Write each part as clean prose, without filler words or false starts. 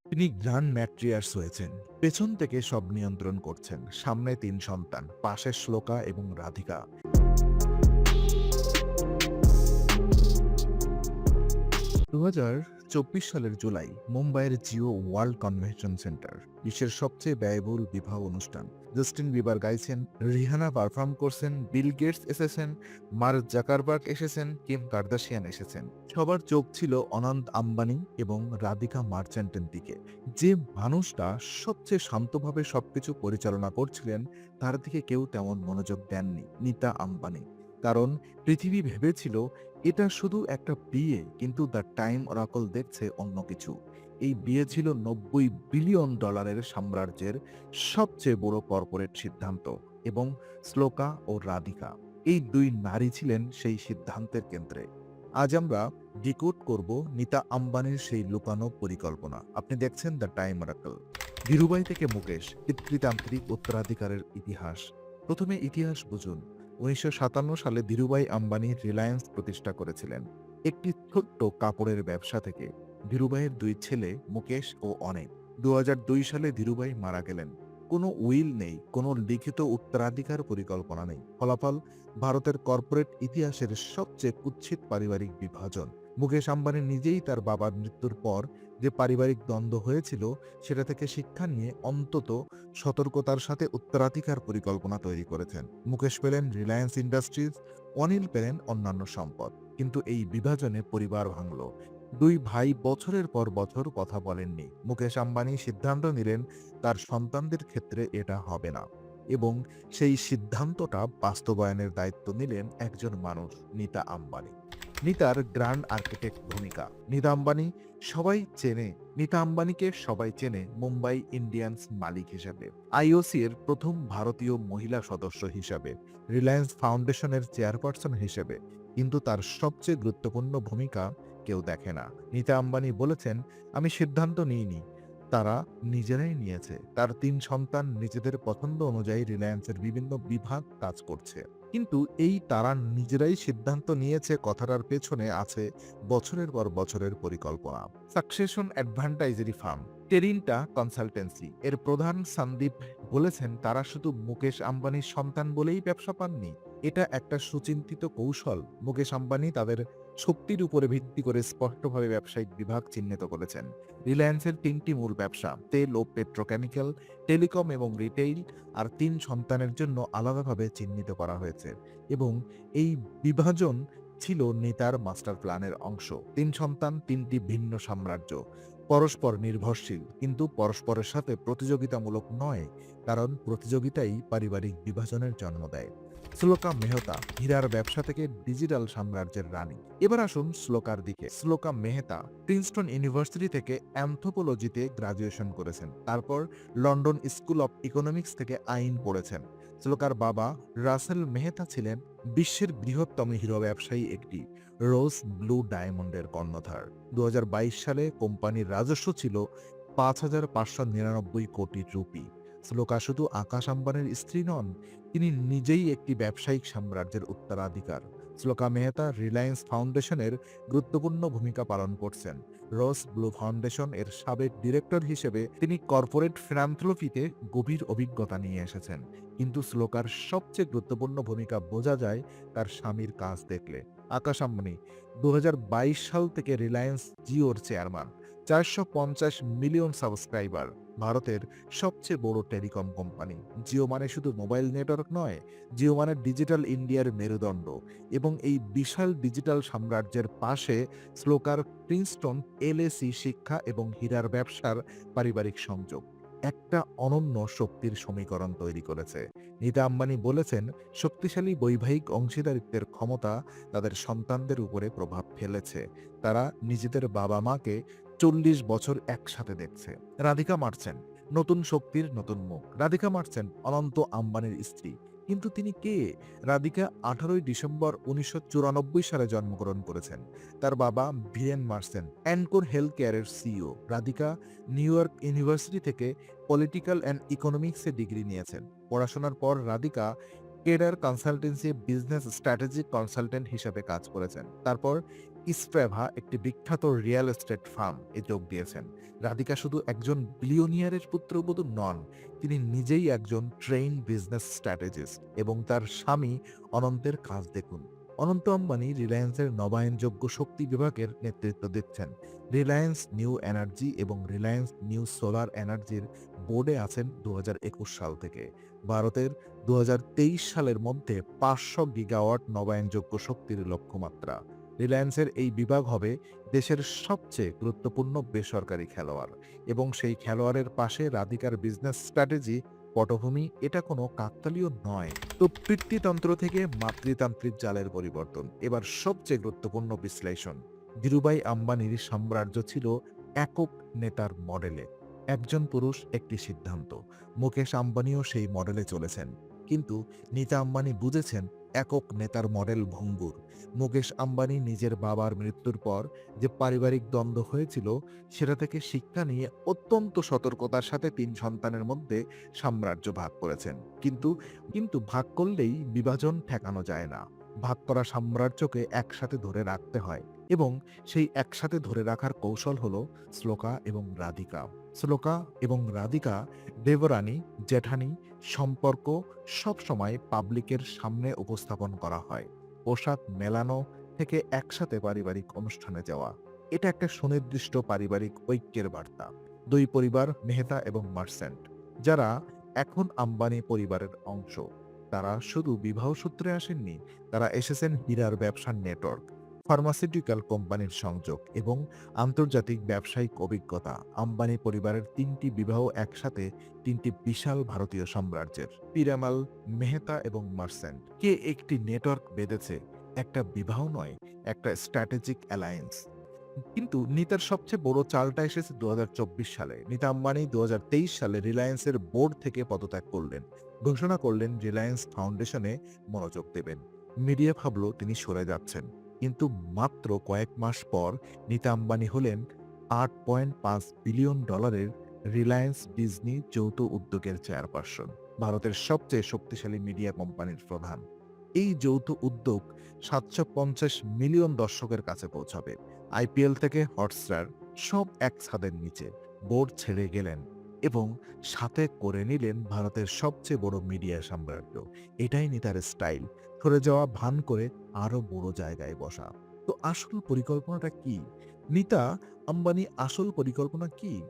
তিনি গ্র্যান্ড ম্যাট্রিয়ার্স হয়েছেন। পেছন থেকে সব নিয়ন্ত্রণ করছেন। সামনে ৩ সন্তান, পাশে শ্লোকা এবং রাধিকা। ২০২৪ সালের জুলাই মুম্বাইয়ের জিও ওয়ার্ল্ড কনভেনশন সেন্টার, বিশ্বের সবচেয়ে ব্যয়বহুল বিবাহ অনুষ্ঠান। জাস্টিন বিবার গাইছেন, রিহানা পারফর্ম করছেন, বিল গেটস এসেছেন, মার্ক জাকারবার্গ এসেছেন, কিম কার্দাশিয়ান এসেছেন। সবার চোখ ছিল অনন্ত আম্বানি এবং রাধিকা মার্চেন্টের দিকে। যে মানুষটা সবচেয়ে শান্তভাবে সবকিছু পরিচালনা করছিলেন, তার দিকে কেউ তেমন মনোযোগ দেননি, নীতা আম্বানি। কারণ পৃথিবী ভেবেছিল এটা শুধু একটা বিয়ে, কিন্তু দ্য টাইম অরাকল দেখছে অন্য কিছু। এই বিয়ে ছিল $৯০ বিলিয়ন সাম্রাজ্যের সবচেয়ে বড় কর্পোরেট সিদ্ধান্ত, এবং শ্লোকা ও রাধিকা, এই দুই নারী ছিলেন সেই সিদ্ধান্তের কেন্দ্রে। আজ আমরা ডিকোড করব নীতা আম্বানির সেই লুকানো পরিকল্পনা। আপনি দেখছেন দ্য টাইম অরাকল। ধীরুভাই থেকে মুকেশ, পিতৃতান্ত্রিক উত্তরাধিকারের ইতিহাস। প্রথমে ইতিহাস বুঝুন। ১৯৫৭ সালে ধীরুভাই আম্বানি রিলায়েন্স প্রতিষ্ঠা করেছিলেন একটি ছোট্ট কাপড়ের ব্যবসা থেকে। ধীরুভাইয়ের ২ ছেলে মুকেশ ও অনেক। ২০০২ সালে ধীরুভাই মারা গেলেন। কোনো উইল নেই, কোনো লিখিত উত্তরাধিকার পরিকল্পনা নেই। ফলাফল, ভারতের কর্পোরেট ইতিহাসের সবচেয়ে কুৎসিত পারিবারিক বিভাজন। মুকেশ আম্বানি নিজেই তার বাবার মৃত্যুর পর যে পারিবারিক দ্বন্দ্ব হয়েছিল, সেটা থেকে শিক্ষা নিয়ে অন্তত সতর্কতার সাথে উত্তরাধিকার পরিকল্পনা তৈরি করেছেন। মুকেশ পেলেন রিলায়েন্স ইন্ডাস্ট্রিজ, অনিল পেলেন অন্যান্য সম্পদ। কিন্তু এই বিভাজনে পরিবার ভাঙল। ২ ভাই বছরের পর বছর কথা বলেননি। মুকেশ আম্বানি সিদ্ধান্ত নিলেন তার সন্তানদের ক্ষেত্রে এটা হবে না, এবং সেই সিদ্ধান্তটা বাস্তবায়নের দায়িত্ব নিলেন একজন মানুষ, নীতা আম্বানি। নীতার গ্র্যান্ড আর্কিটেক্ট ভূমিকা। নীতা আম্বানিকে সবাই চেনে মুম্বাই ইন্ডিয়ান্স মালিক হিসেবে, আইওসি এর প্রথম ভারতীয় মহিলা সদস্য হিসাবে, রিলায়েন্স ফাউন্ডেশনের চেয়ারপারসন হিসেবে। কিন্তু তার সবচেয়ে গুরুত্বপূর্ণ ভূমিকা কেউ দেখে না। নীতা আম্বানি বলেছেন, আমি সিদ্ধান্ত নিইনি, তারা নিজেরাই নিয়েছে। তার ৩ সন্তান নিজেদের পছন্দ অনুযায়ী রিলায়েন্সের বিভিন্ন বিভাগ কাজ করছে। কিন্তু এই তারা নিজেরাই সিদ্ধান্ত নিয়েছে কথাটার পেছনে আছে বছরের পর বছরের পরিকল্পনা। সাকসেশন অ্যাডভান্টাইজারি ফার্ম, টেরিনটা কনসালটেন্সি এর প্রধান সন্দীপ বলেছেন, তারা শুধু মুকেশ আম্বানির সন্তান বলেই ব্যবসা পাননি। এটা একটা সুচিন্তিত কৌশল। মুকেশ আম্বানি তাদের শক্তির উপরে ভিত্তি করে স্পষ্টভাবে ব্যবসায়িক বিভাগ চিহ্নিত করেছেন। রিলায়েন্সের ৩টি মূল ব্যবসা, তেল ও পেট্রোকেমিক্যাল, টেলিকম এবং রিটেইল, আর ৩ সন্তানের জন্য আলাদাভাবে চিহ্নিত করা হয়েছে। এবং এই বিভাজন ছিল নেতার মাস্টার প্ল্যানের অংশ। ৩ সন্তান, ৩টি ভিন্ন সাম্রাজ্য, পরস্পর নির্ভরশীল, কিন্তু পরস্পরের সাথে প্রতিযোগিতামূলক নয়, কারণ প্রতিযোগিতাই পারিবারিক বিভাজনের জন্ম দেয়। শ্লোকা মেহতা, হীরার ব্যবসা থেকে ডিজিটাল সাম্রাজ্যের রানী। এবার আসুন শ্লোকার দিকে। শ্লোকা মেহতা প্রিন্সটন ইউনিভার্সিটি থেকে অ্যানথ্রোপোলজিতে গ্রাজুয়েশন করেছেন। তারপর লন্ডন স্কুল অব ইকোনমিক্স থেকে আইন পড়েছেন। শ্লোকার বাবা রাসেল মেহতা ছিলেন বিশ্বের বৃহত্তম হিরো ব্যবসায়ী একটি, রোজ ব্লু ডায়মন্ডের কর্ণধার। ২০২২ সালে কোম্পানির রাজস্ব ছিল ৫,৫৯৯ কোটি রুপি। শ্লোকা শুধু আকাশ আম্বানির স্ত্রী নন, তিনি নিজেই একটি ব্যবসায়িক সাম্রাজ্যের উত্তরাধিকার। শ্লোকা মেহতা রিলায়েন্স ফাউন্ডেশনের গুরুত্বপূর্ণ ভূমিকা পালন করছেন। রোজ ব্লু ফাউন্ডেশন এর সাবেক ডিরেক্টর হিসেবে তিনি কর্পোরেট ফিলান্থ্রপিতে গভীর অভিজ্ঞতা নিয়ে এসেছেন। কিন্তু শ্লোকার সবচেয়ে গুরুত্বপূর্ণ ভূমিকা বোঝা যায় তার স্বামীর কাজ দেখলে। আকাশ আম্বানি ২০২২ সাল থেকে রিলায়েন্স জিওর চেয়ারম্যান। ৪৫০ মিলিয়ন সাবস্ক্রাইবার, ভারতের সবচেয়ে বড় টেলিকম কোম্পানি। জিও মানে শুধু মোবাইল নেটওয়ার্ক নয়, জিও মানে ডিজিটাল ইন্ডিয়ার মেরুদণ্ড। এবং এই বিশাল ডিজিটাল সাম্রাজ্যের পাশে শ্লোকার প্রিন্সটন এলএসি শিক্ষা এবং হীরার ব্যবসার পারিবারিক সংযোগ একটা অনন্য শক্তির সমীকরণ তৈরি করেছে। নীতা আম্বানি বলেছেন, শক্তিশালী বৈবাহিক অংশীদারিত্বের ক্ষমতা তাদের সন্তানদের উপরে প্রভাব ফেলেছে। তারা নিজেদের বাবা মাকে ৪০ বছর একসাথে দেখছে। রাধিকা মার্চেন্ট, নতুন শক্তির নতুন মুখ। রাধিকা মার্চেন্ট অনন্ত আম্বানির স্ত্রী। কিন্তু তিনি কে? রাধিকা ১৮ ডিসেম্বর ১৯৯৪ সালে জন্মগ্রহণ করেছেন। তার বাবা ভিরেন মার্চেন্ট, অ্যানকোর হেলথ কেয়ারের CEO. Radhika new York university থেকে পলিটিক্যাল অ্যান্ড ইকোনমিক্সে ডিগ্রি নিয়েছেন। পড়াশোনার পর Radhika cadre consultancy business strategic consultant হিসেবে কাজ করেছেন। তারপর স্প্রেভা, একটি বিখ্যাত রিয়েল এস্টেট ফার্ম এ যোগ দিয়েছেন। রাধিকা শুধু একজন বিলিয়নিয়ারের পুত্রবধূ নন, তিনি নিজেই একজন ট্রেইন বিজনেস স্ট্র্যাটেজিস্ট এবং তার স্বামী অনন্তের কাজ দেখুন। অনন্ত আম্বানি রিলায়েন্সের নবায়নযোগ্য শক্তি বিভাগের নেতৃত্ব দিচ্ছেন। রিলায়েন্স নিউ এনার্জি এবং রিলায়েন্স নিউ সোলার এনার্জির বোর্ডে আছেন ২০২১ সাল থেকে। ভারতের ২০২৩ সালের মধ্যে ৫০০ গিগাওয়াট নবায়নযোগ্য শক্তির লক্ষ্যমাত্রা। রিলায়েন্সের এই বিভাগ হবে দেশের সবচেয়ে গুরুত্বপূর্ণ বেসরকারি খেলোয়াড় এবং সেই খেলোয়াড়ের পাশে রাধিকার বিজনেস স্ট্র্যাটেজি পটভূমি, এটা কোনো কাকতালীয় নয়। তো পিতৃতন্ত্র থেকে মাতৃতান্ত্রিক জালের পরিবর্তন। এবার সবচেয়ে গুরুত্বপূর্ণ বিশ্লেষণ। ধীরুভাই আম্বানির সাম্রাজ্য ছিল একক নেতার মডেলে। একজন পুরুষ, একটি সিদ্ধান্ত। মুকেশ আম্বানিও সেই মডেলে চলেছেন। কিন্তু নীতা আম্বানি বুঝেছেন একক নেতার মডেল ভঙ্গুর। মুকেশ আম্বানি নিজের বাবার মৃত্যুর পর যে পারিবারিক দ্বন্দ্ব হয়েছিল সেটা থেকে শিক্ষা নিয়ে অত্যন্ত সতর্কতার সাথে ৩ সন্তানের মধ্যে সাম্রাজ্য ভাগ করেছেন। কিন্তু কিন্তু ভাগ করলেই বিভাজন ঠেকানো যায় না। ভাগ করা সাম্রাজ্যকে একসাথে ধরে রাখতে হয় এবং সেই একসাথে ধরে রাখার কৌশল হলো শ্লোকা এবং রাধিকা। শ্লোকা এবং রাধিকা, দেবরানী, জেঠানি সম্পর্ক সবসময় পাবলিকের সামনে উপস্থাপন করা হয়। পোশাক মেলানো থেকে একসাথে পারিবারিক অনুষ্ঠানে যাওয়া, এটা একটা সুনির্দিষ্ট পারিবারিক ঐক্যের বার্তা। দুই পরিবার, মেহতা এবং মার্চেন্ট, যারা এখন আম্বানি পরিবারের অংশ, তারা শুধু বিবাহ সূত্রে আসেননি, তারা এসেছেন হীরার ব্যবসার নেটওয়ার্ক, ফার্মাসিউটিক্যাল কোম্পানির সংযোগ এবং আন্তর্জাতিক ব্যবসায়িক অভিজ্ঞতা। আম্বানি পরিবারের ৩টি বিবাহ একসাথে ৩টি বিশাল ভারতীয় সাম্রাজ্যের। পিরামাল, মেহতা এবং মার্চেন্ট কে একটি নেটওয়ার্ক বেঁধেছে, একটা বিবাহ নয়, একটা স্ট্র্যাটেজিক অ্যালায়েন্স। কিন্তু নিতার সবচেয়ে বড় চালটা এসেছে ২০২৪ সালে। নীতা আম্বানি ২০২৩ সালে রিলায়েন্সের বোর্ড থেকে পদত্যাগ করলেন। ঘোষণা করলেন রিলায়েন্স ফাউন্ডেশনে মনোযোগ দেবেন। মিডিয়া ভাবল তিনি সরে যাচ্ছেন। কিন্তু মাত্র কয়েক মাস পর নীতা আম্বানি হলেন $৮.৫ বিলিয়ন রিলায়েন্স ডিজনি যৌথ উদ্যোগের চেয়ারপারসন, ভারতের সবচেয়ে শক্তিশালী মিডিয়া কোম্পানির প্রধান। এই যৌথ উদ্যোগ ৭৫০ মিলিয়ন দর্শকের কাছে পৌঁছাবে। আইপিএল থেকে হটস্টার সব এক ছাদের নিচে। বোর্ড ছেড়ে গেলেন এবং সাথে করে নিলেন ভারতের সবচেয়ে বড় মিডিয়া সাম্রাজ্য। এটাই নিতার স্টাইল, সরে যাওয়া ভান করে আরো বড় জায়গায় বসা। তো আসল পরিকল্পনাটা কি? নিতা আম্বানি আসল পরিকল্পনা কি?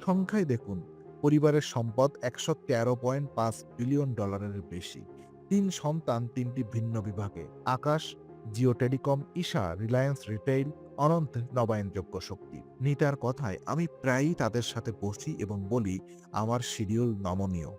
সংখ্যায় দেখুন, পরিবারের সম্পদ $১১৩.৫ বিলিয়ন বেশি। ৩ সন্তান, ৩টি ভিন্ন বিভাগে। আকাশ জিও টেলিকম, ঈশা রিলায়েন্স রিটেইল, অনন্ত নবায়নযোগ্য শক্তি। নিতার কথায় আমি প্রায়ই তাদের সাথে বসি এবং বলি, আমার শিডিউল নমনীয়।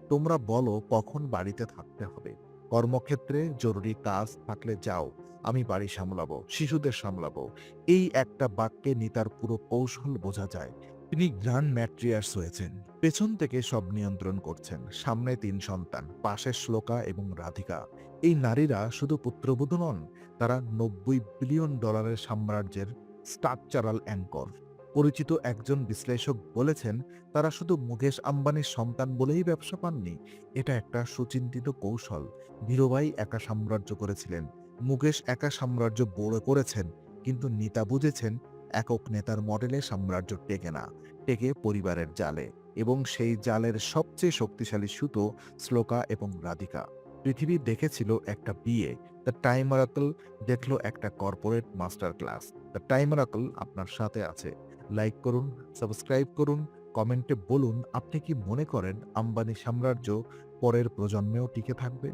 তোমরা বলো কখন বাড়িতে থাকতে হবে। কর্মক্ষেত্রে জরুরি কাজ থাকলে যাও, আমি বাড়ি সামলাবো, শিশুদের সামলাবো। এই একটা বাক্যে নিতার পুরো কৌশল বোঝা যায়। তিনি গ্র্যান্ড ম্যাট্রিয়ার্স হয়েছেন, পেছন থেকে সব নিয়ন্ত্রণ করছেন। সামনে ৩ সন্তান, পাশে শ্লোকা এবং রাধিকা। এই নারীরা শুধু পুত্রবধূ নন, তারা $৯০ বিলিয়ন সাম্রাজ্যের স্ট্রাকচারাল অ্যাঙ্কর। পরিচিত একজন বিশ্লেষক বলেছেন, তারা শুধু মুকেশ আম্বানির সন্তান বলেই ব্যবসা পাননি, এটা একটা সুচিন্তিত কৌশল। ধীরুভাই একা সাম্রাজ্য করেছিলেন, মুকেশ একা সাম্রাজ্য বড় করেছেন, কিন্তু নিতা বুঝেছেন একক নেতার মডেলে সাম্রাজ্য টেকে না, টেকে পরিবারের জালে। এবং সেই জালের সবচেয়ে শক্তিশালী সুতো শ্লোকা এবং রাধিকা। পৃথিবী দেখেছিল একটা বিয়ে, দ্য টাইম অরাকল দেখলো একটা corporate master class. The time oracle আপনার সাথে আছে। লাইক করুন, সাবস্ক্রাইব করুন, কমেন্টে বলুন আপনি কি মনে করেন আম্বানি সাম্রাজ্য পরের প্রজন্মেও টিকে থাকবে।